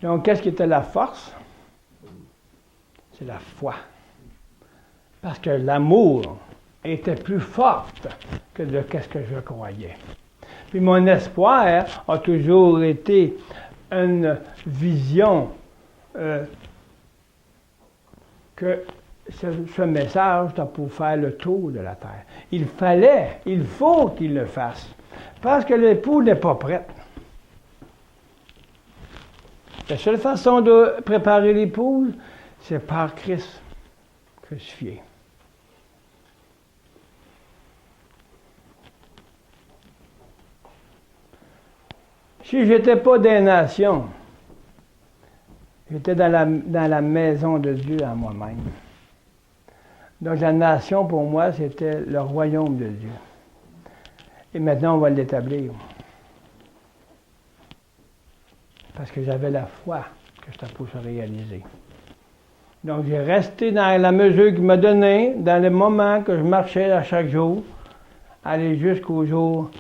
Donc, qu'est-ce qui était la force? C'est la foi. Parce que l'amour était plus forte que de qu'est-ce que je croyais. Puis mon espoir a toujours été une vision que ce message doit pour faire le tour de la terre. Il faut qu'il le fasse. Parce que l'époux n'est pas prêt. La seule façon de préparer l'épouse, c'est par Christ crucifié. Si je n'étais pas des nations, j'étais dans la maison de Dieu à moi-même. Donc la nation, pour moi, c'était le royaume de Dieu. Et maintenant, on va l'établir. Parce que j'avais la foi que ça pouvait se réaliser. Donc j'ai resté dans la mesure qu'il m'a donnée, dans le moment que je marchais à chaque jour, aller jusqu'au jour,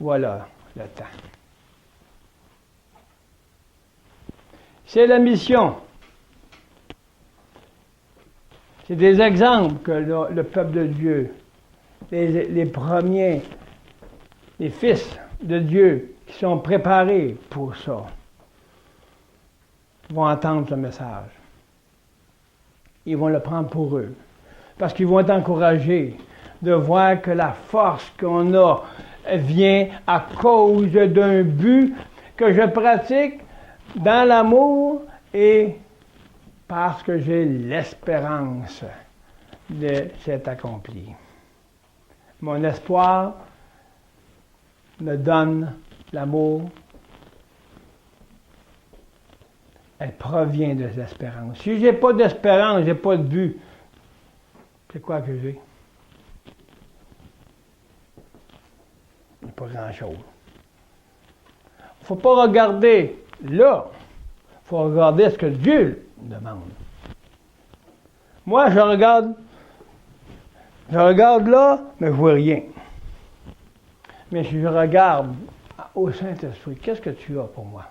voilà, le temps. C'est la mission. C'est des exemples que le peuple de Dieu, les premiers, les fils de Dieu qui sont préparés pour ça, vont entendre ce message. Ils vont le prendre pour eux. Parce qu'ils vont être encouragés de voir que la force qu'on a vient à cause d'un but que je pratique dans l'amour et parce que j'ai l'espérance de s'être accompli. Mon espoir me donne l'amour. Elle provient de l'espérance. Si je n'ai pas d'espérance, je n'ai pas de but, c'est quoi que j'ai? Il n'y a pas grand-chose. Il ne faut pas regarder là. Il faut regarder ce que Dieu demande. Moi, je regarde là, mais je ne vois rien. Mais si je regarde au Saint-Esprit, qu'est-ce que tu as pour moi?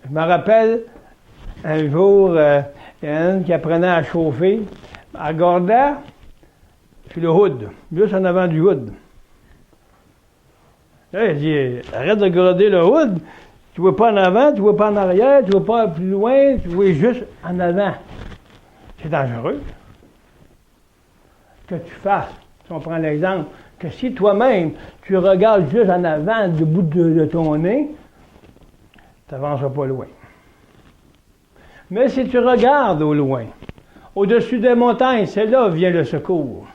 Je me rappelle, un jour, il y en a une qui apprenait à chauffer. Elle regardait sur le hood, juste en avant du hood. Là, il dit, arrête de regarder le hood. Tu ne vois pas en avant, tu ne vois pas en arrière, tu ne vois pas plus loin, tu vois juste en avant. C'est dangereux. Que tu fasses, si on prend l'exemple, que si toi-même, tu regardes juste en avant du bout de ton nez, tu n'avanceras pas loin. Mais si tu regardes au loin, au-dessus des montagnes, c'est là vient le secours,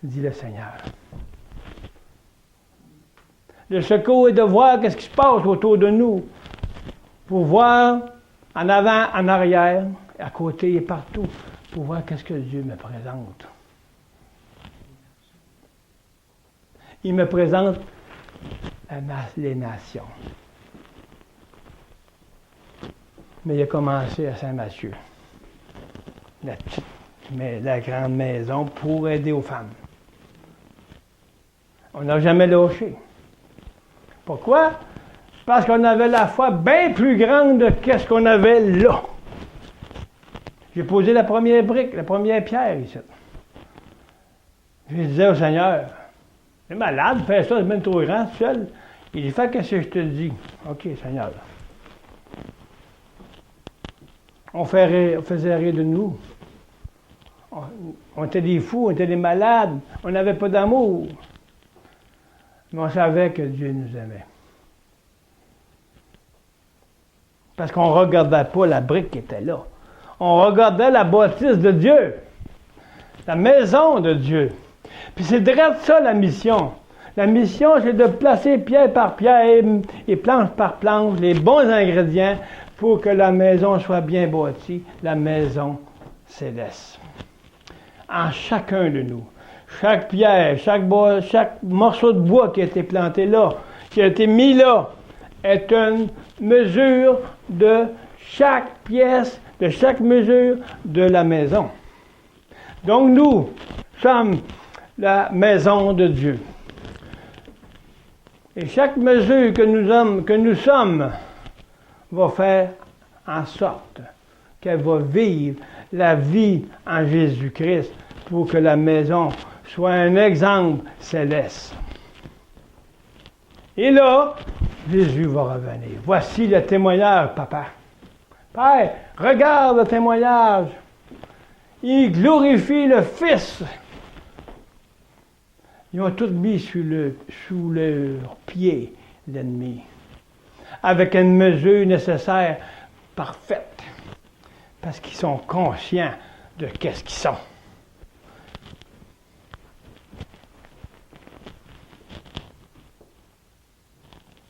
dit le Seigneur. Le secours est de voir ce qui se passe autour de nous, pour voir en avant, en arrière, à côté et partout, pour voir qu'est-ce que Dieu me présente. Il me présente les nations. Mais il a commencé à Saint-Matthieu, la grande maison pour aider aux femmes. On n'a jamais lâché. Pourquoi? Parce qu'on avait la foi bien plus grande que ce qu'on avait là. J'ai posé la première brique, la première pierre ici. Je disais au Seigneur, t'es malade, fais ça, c'est même trop grand, tout seul. Il dit, fais ce que je te dis. OK, Seigneur. On faisait rire de nous. On était des fous, on était des malades, on n'avait pas d'amour. Mais on savait que Dieu nous aimait. Parce qu'on ne regardait pas la brique qui était là. On regardait la bâtisse de Dieu, la maison de Dieu. Puis c'est direct ça la mission. La mission, c'est de placer pierre par pierre et planche par planche les bons ingrédients pour que la maison soit bien bâtie, la maison céleste. En chacun de nous, chaque pierre, chaque morceau de bois qui a été planté là, qui a été mis là, est une mesure de chaque pièce, de chaque mesure de la maison. Donc nous sommes la maison de Dieu. Et chaque mesure que nous sommes, va faire en sorte qu'elle va vivre la vie en Jésus-Christ pour que la maison soit un exemple céleste. Et là, Jésus va revenir. Voici le témoignage, papa. Père, regarde le témoignage. Il glorifie le Fils. Ils ont tout mis sous leurs pieds, l'ennemi, avec une mesure nécessaire, parfaite, parce qu'ils sont conscients de qu'est-ce qu'ils sont.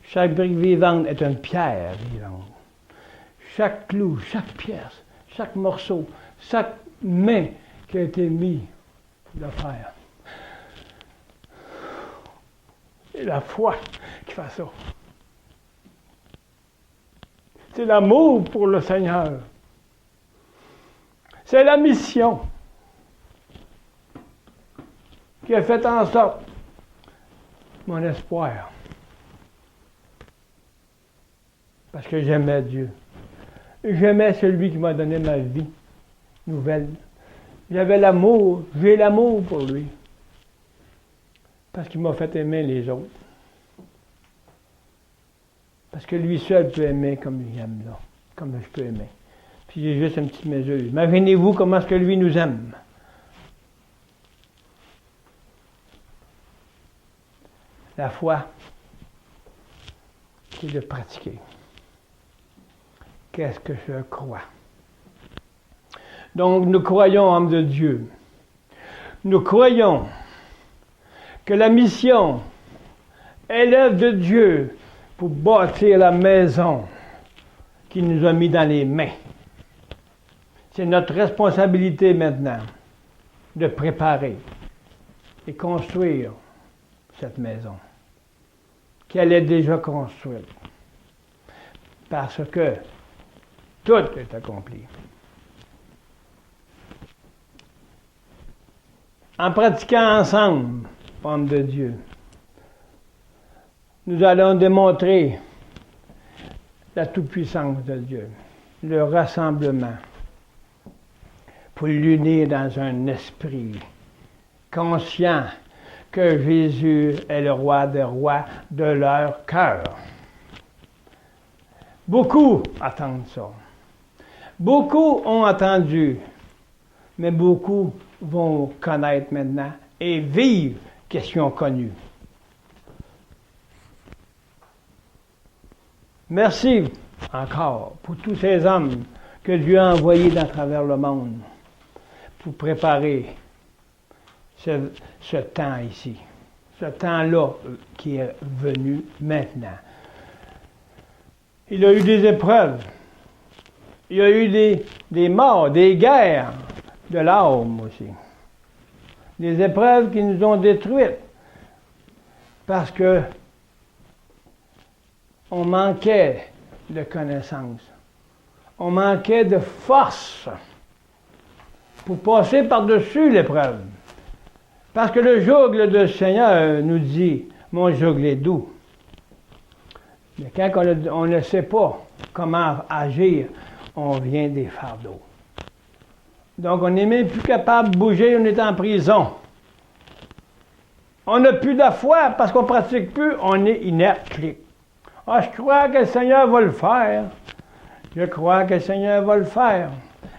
Chaque brique vivante est une pierre vivante. Chaque clou, chaque pièce, chaque morceau, chaque main qui a été mise de fer. C'est la foi qui fait ça. C'est l'amour pour le Seigneur. C'est la mission qui a fait en sorte mon espoir. Parce que j'aimais Dieu. J'aimais celui qui m'a donné ma vie nouvelle. J'avais l'amour, j'ai l'amour pour lui. Parce qu'il m'a fait aimer les autres. Parce que lui seul peut aimer comme j'aime là, comme je peux aimer. Puis j'ai juste une petite mesure. Imaginez-vous comment est-ce que lui nous aime. La foi, c'est de pratiquer. Qu'est-ce que je crois? Donc, nous croyons, homme de Dieu. Nous croyons que la mission est l'œuvre de Dieu pour bâtir la maison qu'il nous a mis dans les mains. C'est notre responsabilité maintenant de préparer et construire cette maison, qu'elle est déjà construite. Parce que tout est accompli. En pratiquant ensemble, homme de Dieu, nous allons démontrer la toute-puissance de Dieu, le rassemblement, pour l'unir dans un esprit conscient que Jésus est le roi des rois de leur cœur. Beaucoup attendent ça. Beaucoup ont attendu, mais beaucoup vont connaître maintenant et vivre ce qu'ils ont connu. Merci encore pour tous ces hommes que Dieu a envoyés dans travers le monde pour préparer ce temps ici, ce temps-là qui est venu maintenant. Il y a eu des épreuves, il y a eu des morts, des guerres de l'âme aussi. Des épreuves qui nous ont détruites parce que on manquait de connaissances. On manquait de force pour passer par-dessus l'épreuve. Parce que le joug du Seigneur nous dit, mon joug est doux. Mais quand on ne sait pas comment agir, on vient des fardeaux. Donc on n'est même plus capable de bouger, on est en prison. On n'a plus de foi parce qu'on ne pratique plus, on est inerte. Ah, je crois que le Seigneur va le faire. Je crois que le Seigneur va le faire.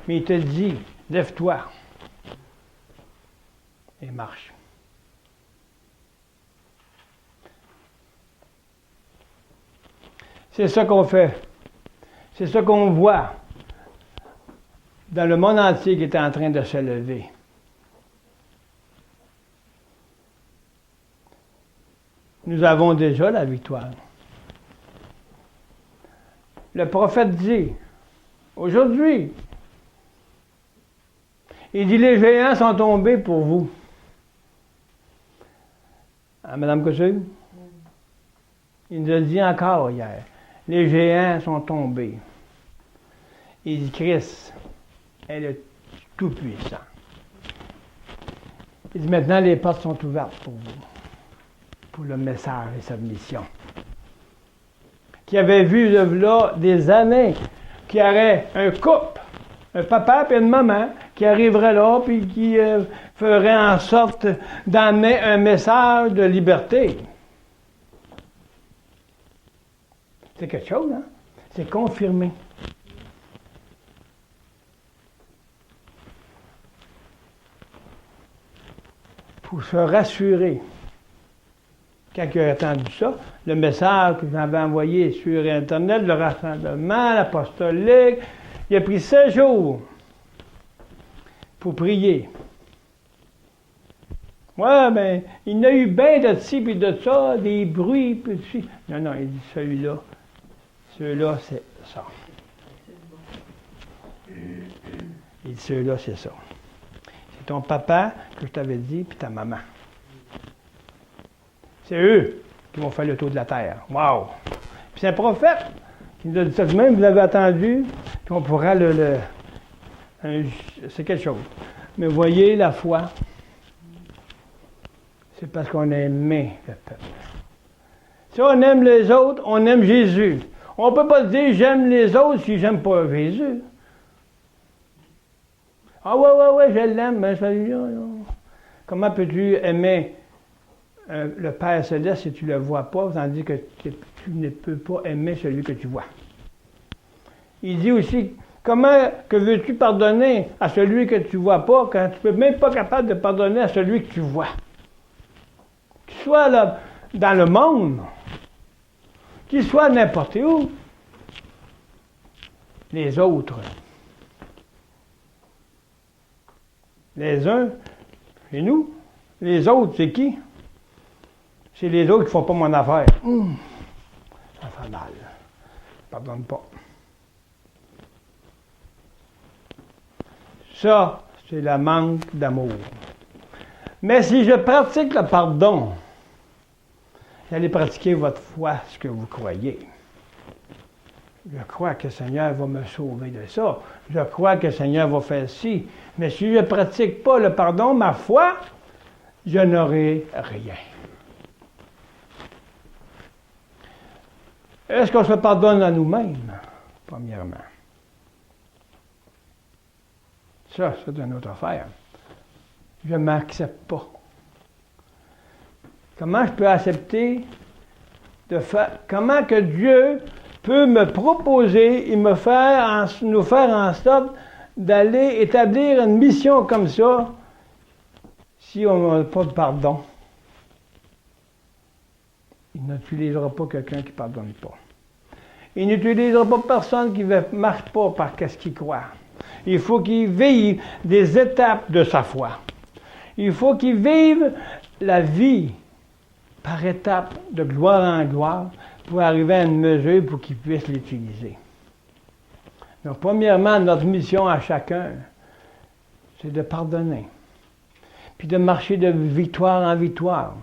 Mais il te dit, lève-toi et marche. C'est ça qu'on fait. C'est ça qu'on voit dans le monde entier qui est en train de se lever. Nous avons déjà la victoire. Le prophète dit, aujourd'hui, il dit, les géants sont tombés pour vous. Ah, Madame Couture? Il nous a dit encore hier, les géants sont tombés. Il dit, Christ, elle est tout puissant. Il dit, maintenant les portes sont ouvertes pour vous, pour le message et sa mission. qui avait vu là des années, qui aurait un couple, un papa et une maman, qui arriverait là, puis qui ferait en sorte d'amener un message de liberté. C'est quelque chose, hein? C'est confirmé. Pour se rassurer. Quand il a entendu ça, le message que j'avais envoyé sur Internet, le rassemblement, l'apostolique, il a pris 7 jours pour prier. Ouais, ben, il y a eu bien de ci puis de ça, des bruits, puis de ci. Non, il dit celui-là, c'est ça. Il dit celui-là, c'est ça. C'est ton papa que je t'avais dit, puis ta maman. C'est eux qui vont faire le tour de la terre. Wow! Puis c'est un prophète qui nous a dit ça. Même vous l'avez attendu, puis on pourra c'est quelque chose. Mais voyez la foi. C'est parce qu'on a aimé le peuple. Si on aime les autres, on aime Jésus. On ne peut pas se dire j'aime les autres si j'aime pas Jésus. Ah ouais, je l'aime, mais comment peux-tu aimer le Père Céleste si tu ne le vois pas, tandis que tu ne peux pas aimer celui que tu vois? Il dit aussi, comment que veux-tu pardonner à celui que tu ne vois pas quand tu ne peux même pas capable de pardonner à celui que tu vois? Qu'il soit là, dans le monde, qu'il soit n'importe où, les autres. Les uns, c'est nous. Les autres, c'est qui? C'est les autres qui ne font pas mon affaire. Ça fait mal. Pardonne pas. Ça, c'est le manque d'amour. Mais si je pratique le pardon, vous allez pratiquer votre foi, ce que vous croyez. Je crois que le Seigneur va me sauver de ça. Je crois que le Seigneur va faire ci. Mais si je ne pratique pas le pardon, ma foi, je n'aurai rien. Est-ce qu'on se pardonne à nous-mêmes, premièrement? Ça, c'est une autre affaire. Je ne m'accepte pas. Comment je peux accepter comment que Dieu peut me proposer et nous faire en sorte d'aller établir une mission comme ça si on n'a pas de pardon? Il n'utilisera pas quelqu'un qui ne pardonne pas. Il n'utilisera pas personne qui ne marche pas par ce qu'il croit. Il faut qu'il vive des étapes de sa foi. Il faut qu'il vive la vie par étapes, de gloire en gloire, pour arriver à une mesure pour qu'il puisse l'utiliser. Donc, premièrement, notre mission à chacun, c'est de pardonner, puis de marcher de victoire en victoire,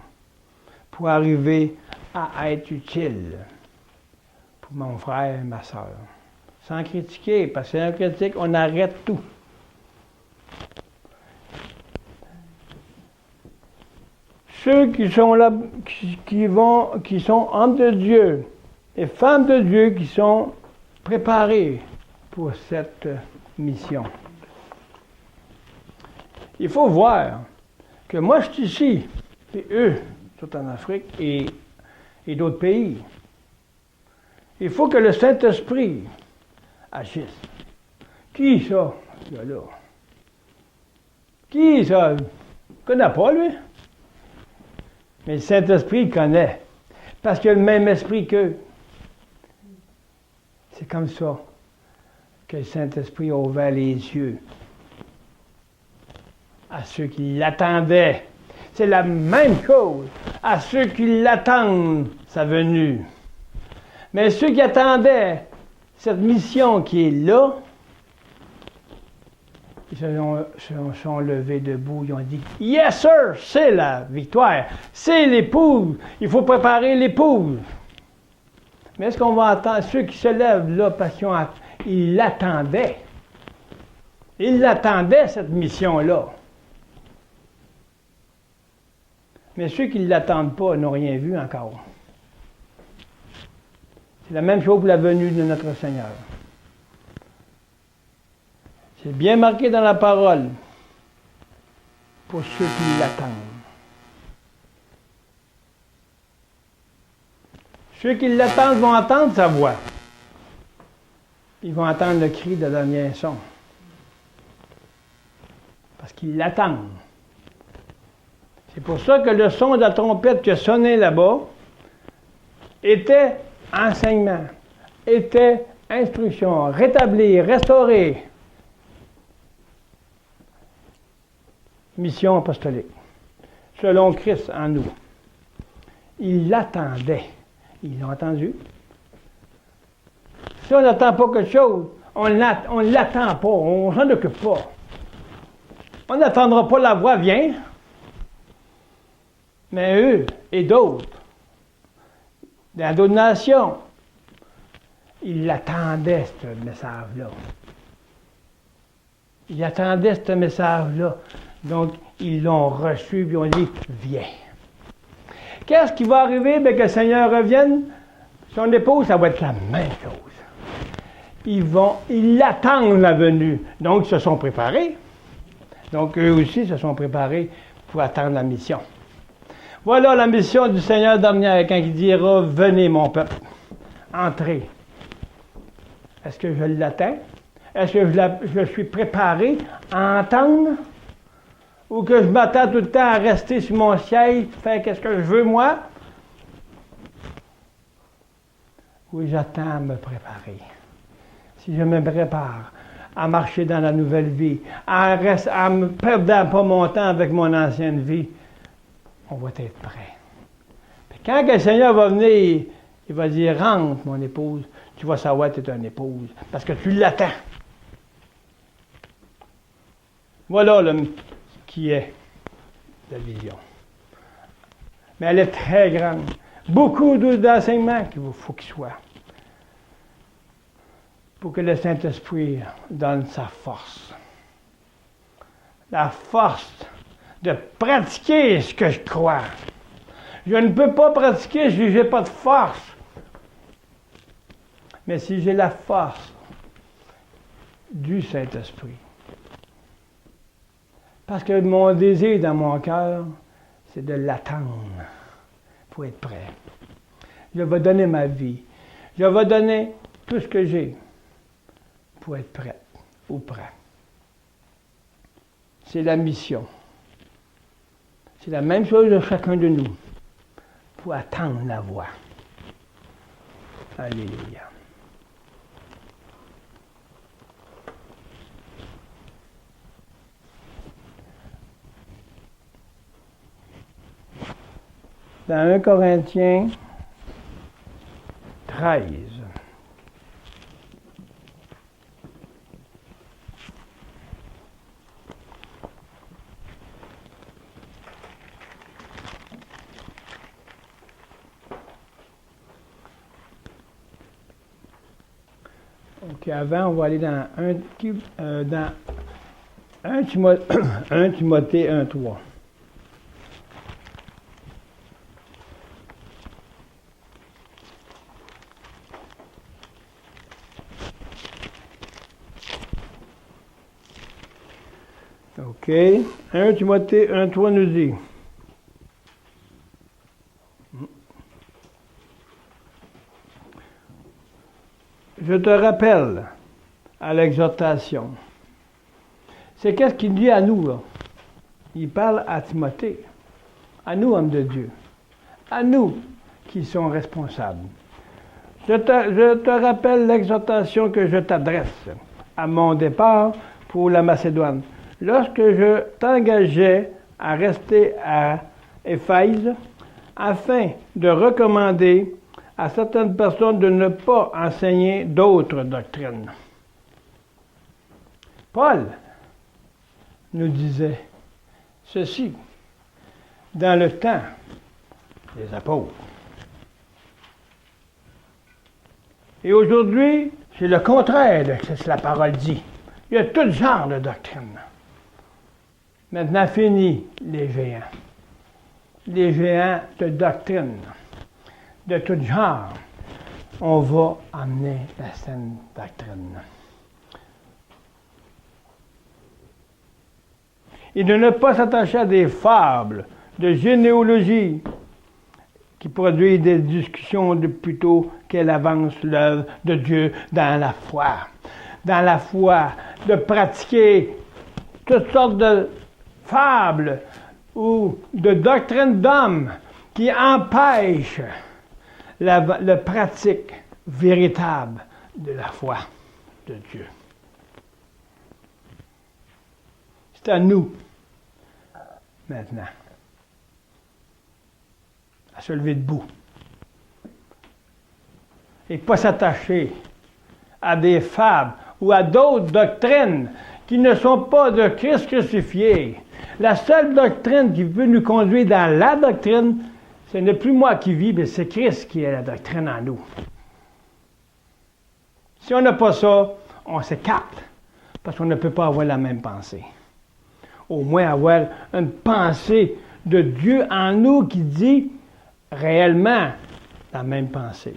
pour arriver à être utile pour mon frère et ma soeur. Sans critiquer, parce que si on critique, on arrête tout. Ceux qui sont là, qui sont hommes de Dieu et femmes de Dieu qui sont préparés pour cette mission. Il faut voir que moi je suis ici, et eux sont en Afrique et d'autres pays. Il faut que le Saint-Esprit agisse. Qui ça, ce gars-là? Qui ça? Il ne connaît pas, lui. Mais le Saint-Esprit, il connaît. Parce qu'il a le même esprit qu'eux. C'est comme ça que le Saint-Esprit a ouvert les yeux à ceux qui l'attendaient. C'est la même chose à ceux qui l'attendent, sa venue. Mais ceux qui attendaient cette mission qui est là, ils se sont levés debout, ils ont dit « Yes, sir! C'est la victoire! C'est l'épouse! Il faut préparer l'épouse! » Mais est-ce qu'on va attendre ceux qui se lèvent là parce qu'ils l'attendaient? Ils l'attendaient, cette mission-là. Mais ceux qui ne l'attendent pas n'ont rien vu encore. C'est la même chose pour la venue de notre Seigneur. C'est bien marqué dans la parole pour ceux qui l'attendent. Ceux qui l'attendent vont entendre sa voix. Ils vont entendre le cri de dernier son. Parce qu'ils l'attendent. C'est pour ça que le son de la trompette qui a sonné là-bas était enseignement, était instruction, rétablir, restaurer. Mission apostolique. Selon Christ en nous. Ils l'attendaient. Ils l'ont entendu. Si on n'attend pas quelque chose, on ne l'attend pas, on ne s'en occupe pas. On n'attendra pas la voix vient. Mais eux et d'autres, dans d'autres nations, ils l'attendaient, ce message-là. Ils attendaient ce message-là. Donc, ils l'ont reçu et ils ont dit, viens. Qu'est-ce qui va arriver? Bien, que le Seigneur revienne, son épouse, ça va être la même chose. Ils l'attendent la venue. Donc, ils se sont préparés. Donc, eux aussi se sont préparés pour attendre la mission. Voilà la mission du Seigneur dernière, quand il dira, venez mon peuple, entrez. Est-ce que je l'attends? Est-ce que je suis préparé à entendre? Ou que je m'attends tout le temps à rester sur mon siège, faire qu'est-ce que je veux, moi? Oui, j'attends à me préparer. Si je me prépare à marcher dans la nouvelle vie, à me perdre pas mon temps avec mon ancienne vie, on va être prêt. Puis quand le Seigneur va venir, il va dire, rentre mon épouse, tu vas savoir que tu es une épouse, parce que tu l'attends. Voilà qui est la vision. Mais elle est très grande. Beaucoup d'enseignements qu'il faut qu'il soit. Pour que le Saint-Esprit donne sa force. La force de pratiquer ce que je crois. Je ne peux pas pratiquer si je n'ai pas de force. Mais si j'ai la force du Saint-Esprit. Parce que mon désir dans mon cœur, c'est de l'attendre pour être prêt. Je vais donner ma vie. Je vais donner tout ce que j'ai pour être prêt ou prêt. C'est la mission. C'est la même chose de chacun de nous pour attendre la voix. Alléluia. Dans 1 Corinthiens 13. OK, avant, on va aller dans 1 Timothée 1:3. OK. 1 Timothée 1:3 nous dit. Je te rappelle à l'exhortation. C'est qu'est-ce qu'il dit à nous, là? Il parle à Timothée, à nous, hommes de Dieu, à nous qui sommes responsables. Je te rappelle l'exhortation que je t'adresse à mon départ pour la Macédoine. Lorsque je t'engageais à rester à Éphèse, afin de recommander à certaines personnes de ne pas enseigner d'autres doctrines. Paul nous disait ceci dans le temps des apôtres. Et aujourd'hui, c'est le contraire de ce que la parole dit. Il y a tout genre de doctrine. Maintenant, fini les géants. Les géants de doctrine, de tout genre. on va amener la saine doctrine. Et de ne pas s'attacher à des fables de généalogie qui produisent des discussions plutôt qu'elle avance l'œuvre de Dieu dans la foi. Dans la foi, de pratiquer toutes sortes de fables ou de doctrines d'hommes qui empêchent la pratique véritable de la foi de Dieu. C'est à nous, maintenant, à se lever debout et pas s'attacher à des fables ou à d'autres doctrines qui ne sont pas de Christ crucifié. La seule doctrine qui peut nous conduire dans la doctrine, ce n'est plus moi qui vis, mais c'est Christ qui est la doctrine en nous. Si on n'a pas ça, on s'écarte, parce qu'on ne peut pas avoir la même pensée. Au moins avoir une pensée de Dieu en nous qui dit réellement la même pensée.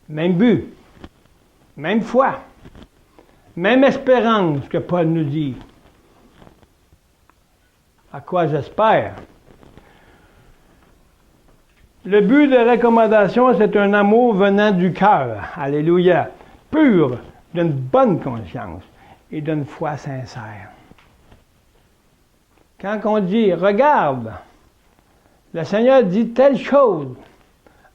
Même but, même foi, même espérance que Paul nous dit. À quoi j'espère? Le but de recommandation, c'est un amour venant du cœur, alléluia, pur, d'une bonne conscience et d'une foi sincère. Quand on dit, regarde, le Seigneur dit telle chose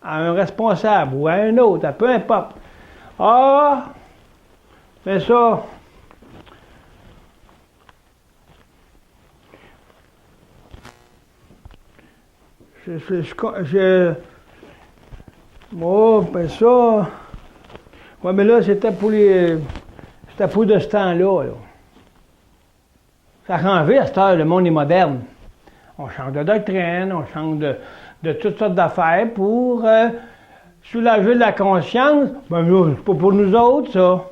à un responsable ou à un autre, à peu importe. Ah, mais ça, ben ça, ouais, mais là, c'était pour de ce temps-là, là. Ça a changé à cette heure, le monde est moderne. On change de doctrine, on change de toutes sortes d'affaires pour soulager la conscience. Ben là, c'est pas pour nous autres, ça.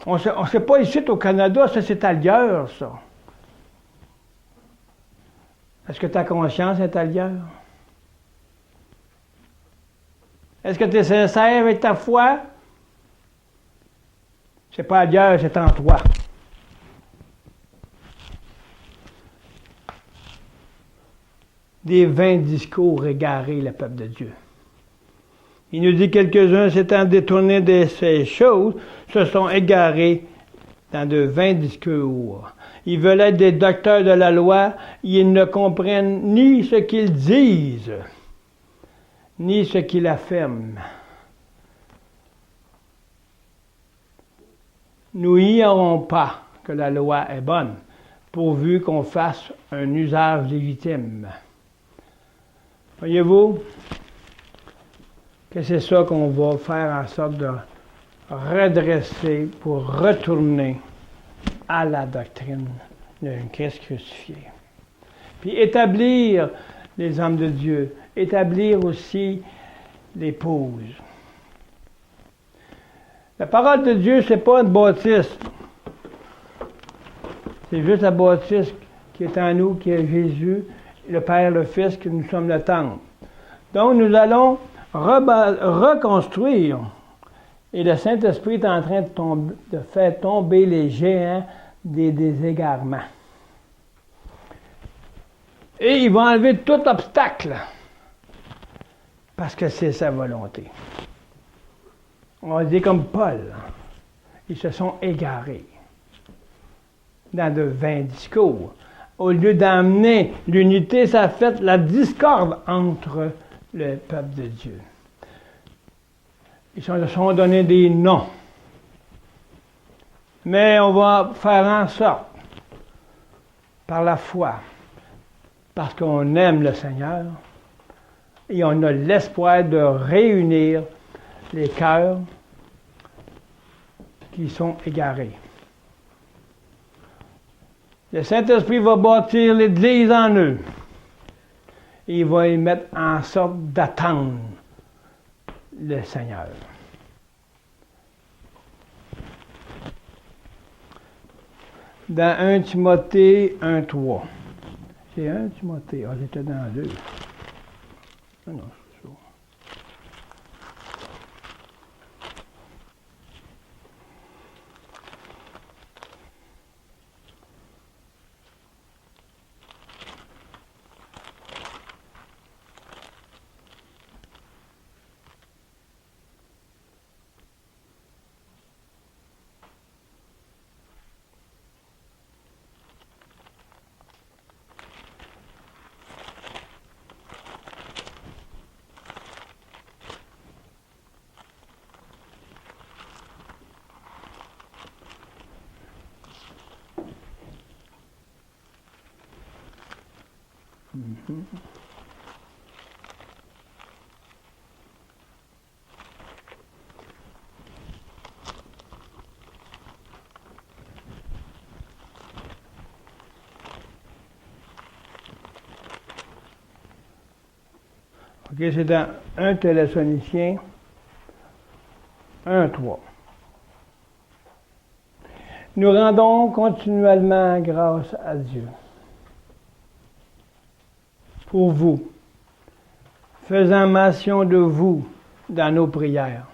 On ne sait pas ici au Canada, ça c'est ailleurs, ça. Est-ce que ta conscience est ailleurs? Est-ce que tu es sincère avec ta foi? C'est pas ailleurs, c'est en toi. Des vains discours égarés, le peuple de Dieu. Il nous dit quelques-uns s'étant détournés de ces choses, se sont égarés dans de vains discours. Ils veulent être des docteurs de la loi, ils ne comprennent ni ce qu'ils disent, ni ce qu'ils affirment. Nous n'ignorons pas que la loi est bonne, pourvu qu'on fasse un usage légitime. Voyez-vous que c'est ça qu'on va faire en sorte de redresser pour retourner à la doctrine d'un Christ crucifié. Puis établir les hommes de Dieu, établir aussi l'épouse. La parole de Dieu, ce n'est pas une bâtisse. C'est juste la bâtisse qui est en nous, qui est Jésus, le Père, le Fils, que nous sommes le temple. Donc, nous allons reconstruire. Et le Saint-Esprit est en train de faire tomber les géants des égarements. Et il va enlever tout obstacle. Parce que c'est sa volonté. On va dire comme Paul. Ils se sont égarés dans de vains discours. Au lieu d'amener l'unité, ça a fait la discorde entre le peuple de Dieu. Ils se sont donné des noms. Mais on va faire en sorte, par la foi, parce qu'on aime le Seigneur, et on a l'espoir de réunir les cœurs qui sont égarés. Le Saint-Esprit va bâtir l'Église en eux. Et il va y mettre en sorte d'attendre le Seigneur. Dans 1 Timothée 1:3. C'est 1 Timothée. Ah, j'étais dans 2. Ah non, c'est ça. OK, c'est dans 1 Thessaloniciens 1:3. Nous rendons continuellement grâce à Dieu pour vous, faisant mention de vous dans nos prières.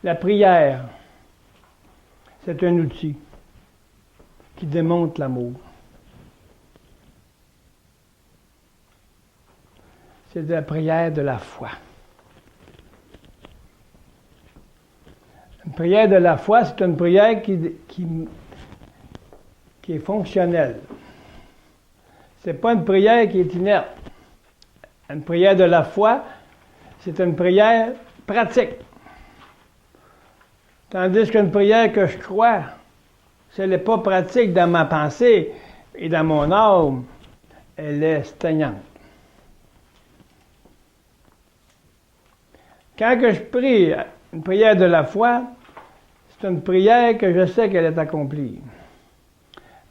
La prière, c'est un outil qui démontre l'amour. C'est de la prière de la foi. Une prière de la foi, c'est une prière qui est fonctionnelle. Ce n'est pas une prière qui est inerte. Une prière de la foi, c'est une prière pratique. Tandis qu'une prière que je crois, si elle n'est pas pratique dans ma pensée et dans mon âme, elle est stagnante. Quand que je prie une prière de la foi, c'est une prière que je sais qu'elle est accomplie.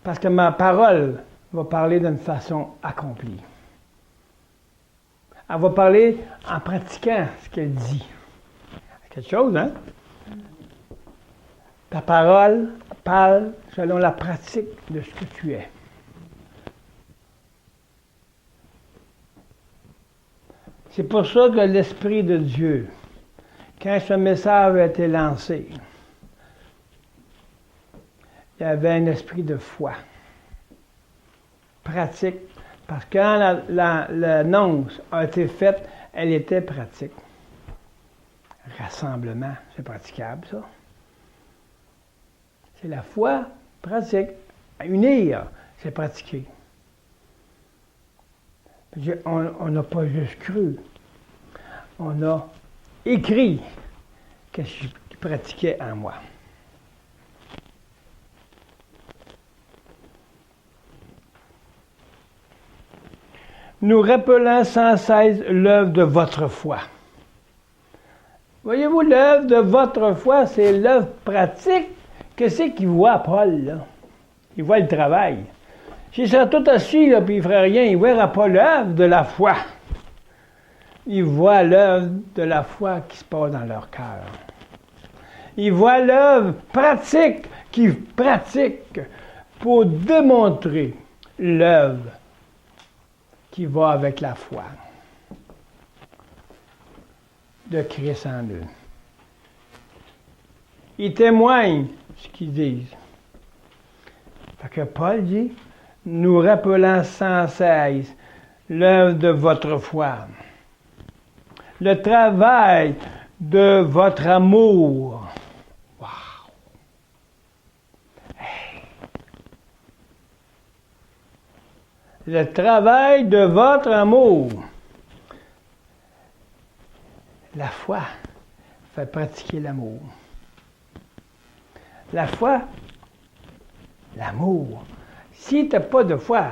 Parce que ma parole va parler d'une façon accomplie. Elle va parler en pratiquant ce qu'elle dit. Quelque chose, hein? Ta parole parle selon la pratique de ce que tu es. C'est pour ça que l'Esprit de Dieu, quand ce message a été lancé, il y avait un esprit de foi, pratique, parce que quand l'annonce a été faite, elle était pratique. Rassemblement, c'est praticable, ça. C'est la foi pratique. Unir, c'est pratiquer. On n'a pas juste cru. On a écrit ce qu'il pratiquait en moi. Nous rappelant sans cesse l'œuvre de votre foi. Voyez-vous, l'œuvre de votre foi, c'est l'œuvre pratique. Qu'est-ce qu'il voit, Paul, là? Il voit le travail. S'il serait tout assis, là, puis il ne ferait rien, il ne verra pas l'œuvre de la foi. Il voit l'œuvre de la foi qui se passe dans leur cœur. Il voit l'œuvre pratique qui pratique pour démontrer l'œuvre qui va avec la foi de Christ en eux. Ils témoignent ce qu'ils disent. Fait que Paul dit, nous rappelant sans cesse l'œuvre de votre foi, le travail de votre amour. Wow! Hey. Le travail de votre amour. La foi fait pratiquer l'amour. La foi, l'amour. Si tu n'as pas de foi,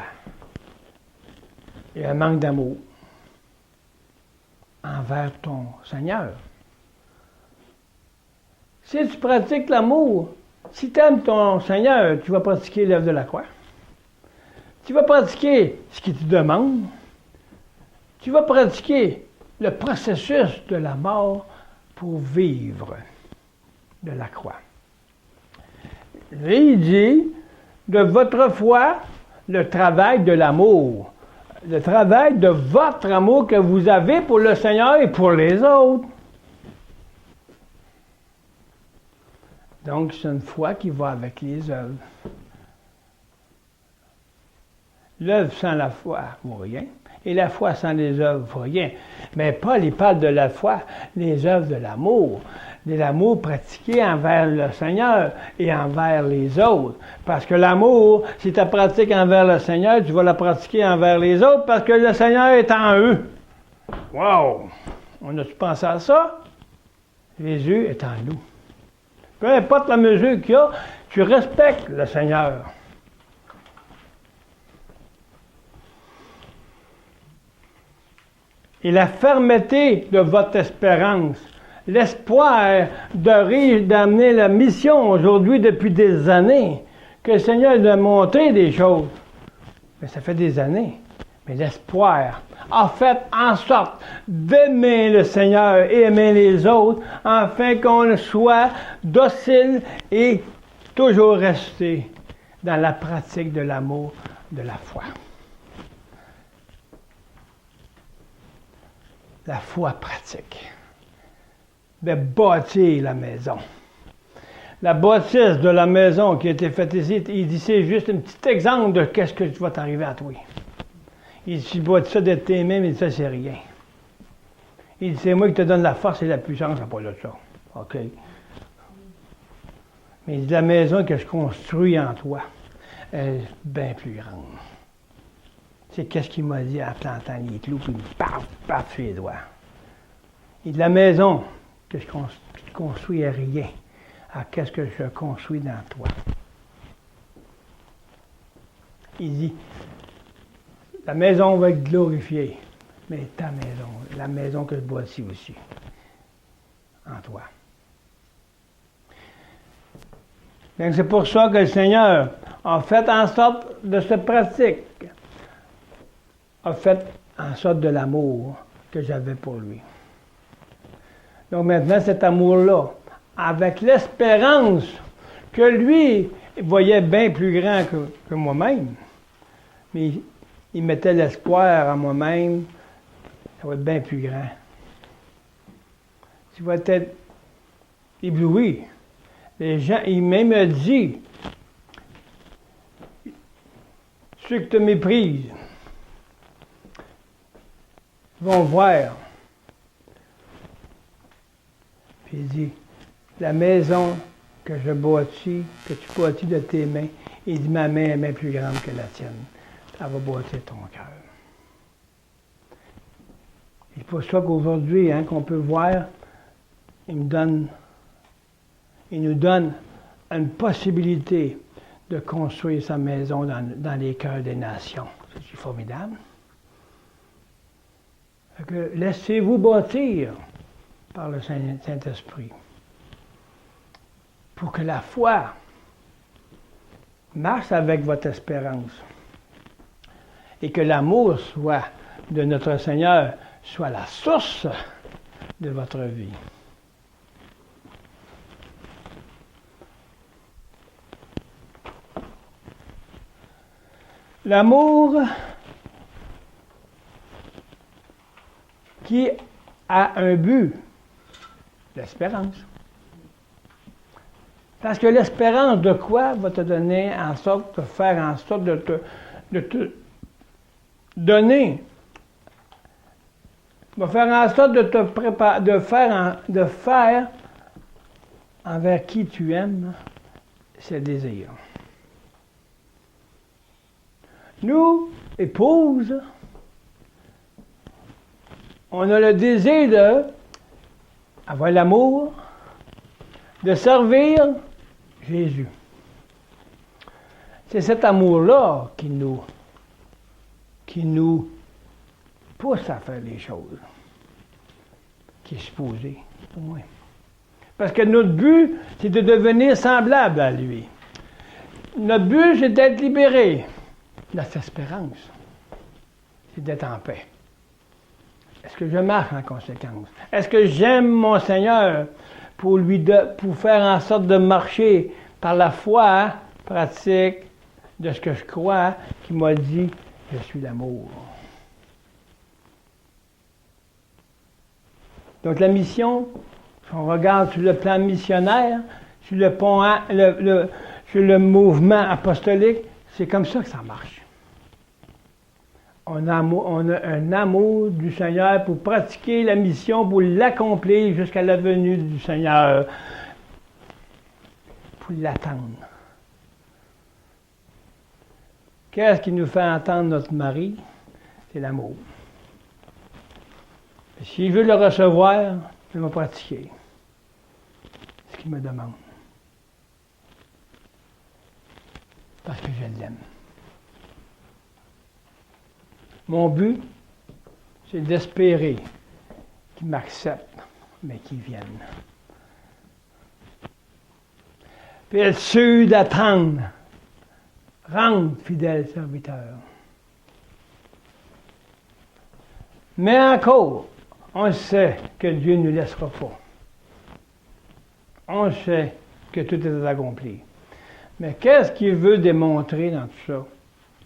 il y a un manque d'amour envers ton Seigneur. Si tu pratiques l'amour, si tu aimes ton Seigneur, tu vas pratiquer l'œuvre de la croix. Tu vas pratiquer ce qu'il te demande. Tu vas pratiquer le processus de la mort pour vivre de la croix. Et il dit, de votre foi, le travail de l'amour. Le travail de votre amour que vous avez pour le Seigneur et pour les autres. Donc, c'est une foi qui va avec les œuvres. L'œuvre sans la foi vaut rien. Et la foi sans les œuvres vaut rien. Mais Paul, il parle de la foi, les œuvres de l'amour. De l'amour pratiqué envers le Seigneur et envers les autres. Parce que l'amour, si tu la pratiques envers le Seigneur, tu vas la pratiquer envers les autres parce que le Seigneur est en eux. Wow! On a-tu pensé à ça? Jésus est en nous. Peu importe la mesure qu'il y a, tu respectes le Seigneur. et la fermeté de votre espérance. L'espoir d'amener la mission aujourd'hui depuis des années, que le Seigneur nous a montré des choses. Mais ça fait des années. Mais l'espoir a fait en sorte d'aimer le Seigneur et aimer les autres, afin qu'on soit docile et toujours rester dans la pratique de l'amour, de la foi. La foi pratique. De bâtir la maison. La bâtisse de la maison qui a été faite ici, il dit c'est juste un petit exemple de qu'est-ce que va t'arriver à toi. Il dit tu bâtis ça de tes mains, mais ça c'est rien. Il dit c'est moi qui te donne la force et la puissance, à pas de ça. OK. Mais il dit la maison que je construis en toi est bien plus grande. C'est qu'est-ce qu'il m'a dit en plantant les clous, puis il me parle sur les doigts. Il dit la maison que je construis est rien à qu'est-ce que je construis dans toi. Il dit, la maison va être glorifiée, mais ta maison, la maison que je bâtis aussi, en toi. Donc c'est pour ça que le Seigneur a fait en sorte de cette pratique, a fait en sorte de l'amour que j'avais pour lui. Donc maintenant, cet amour-là, avec l'espérance que lui voyait bien plus grand que moi-même, mais il mettait l'espoir en moi-même, ça va être bien plus grand. Tu vas être ébloui. Les gens, il même dit, ceux qui te méprisent vont voir. Puis il dit, la maison que je bâtis, que tu bâtis de tes mains, il dit, ma main est bien plus grande que la tienne. Elle va bâtir ton cœur. C'est pour ça qu'aujourd'hui, qu'on peut voir, il nous donne une possibilité de construire sa maison dans les cœurs des nations. C'est formidable. Fait que laissez-vous bâtir par le Saint-Esprit pour que la foi marche avec votre espérance et que l'amour soit de notre Seigneur soit la source de votre vie. L'amour qui a un but, l'espérance. Parce que l'espérance de quoi va te donner en sorte de faire en sorte de te donner, va faire en sorte de te préparer, de faire envers qui tu aimes ses désirs. Nous, épouses, on a le désir d'avoir l'amour, de servir Jésus. C'est cet amour-là qui nous pousse à faire les choses, qui est supposé, au moins. Parce que notre but, c'est de devenir semblable à lui. Notre but, c'est d'être libéré. Notre espérance, c'est d'être en paix. Est-ce que je marche en conséquence? Est-ce que j'aime mon Seigneur pour faire en sorte de marcher par la foi pratique de ce que je crois, qui m'a dit, je suis l'amour. Donc la mission, si on regarde sur le plan missionnaire, sur sur le mouvement apostolique, c'est comme ça que ça marche. On a un amour du Seigneur pour pratiquer la mission, pour l'accomplir jusqu'à la venue du Seigneur, pour l'attendre. Qu'est-ce qui nous fait entendre notre mari? C'est l'amour. S'il veut le recevoir, il va pratiquer ce qu'il me demande. Parce que je l'aime. Mon but, c'est d'espérer qu'ils m'acceptent, mais qu'ils viennent. Puis être sûr d'attendre. Rendre fidèle serviteur. Mais encore, on sait que Dieu ne nous laissera pas. On sait que tout est accompli. Mais qu'est-ce qu'il veut démontrer dans tout ça?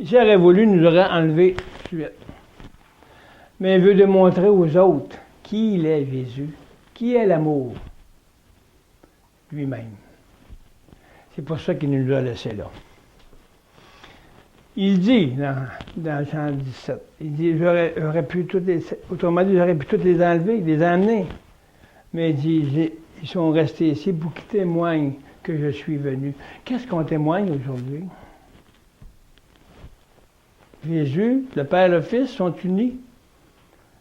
S'il aurait voulu, nous aurait enlevé tout de suite. Mais il veut démontrer aux autres qui il est, Jésus, qui est l'amour lui-même. C'est pour ça qu'il nous a laissés là. Il dit dans Jean 17, il dit, j'aurais pu toutes les, autrement dit, j'aurais pu toutes les enlever, les amener. Mais il dit, ils sont restés ici pour qu'ils témoignent que je suis venu. Qu'est-ce qu'on témoigne aujourd'hui? Jésus, le Père et le Fils sont unis.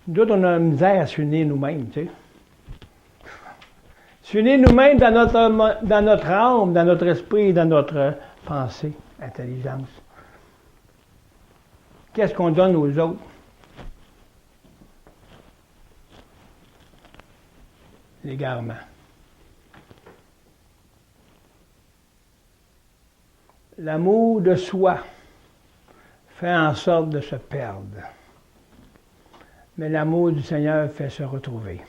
Nous autres, on a la misère à s'unir nous-mêmes, tu sais. S'unir nous-mêmes dans notre âme, dans notre esprit, dans notre pensée, intelligence. Qu'est-ce qu'on donne aux autres? L'égarement. L'amour de soi fait en sorte de se perdre. Mais l'amour du Seigneur fait se retrouver.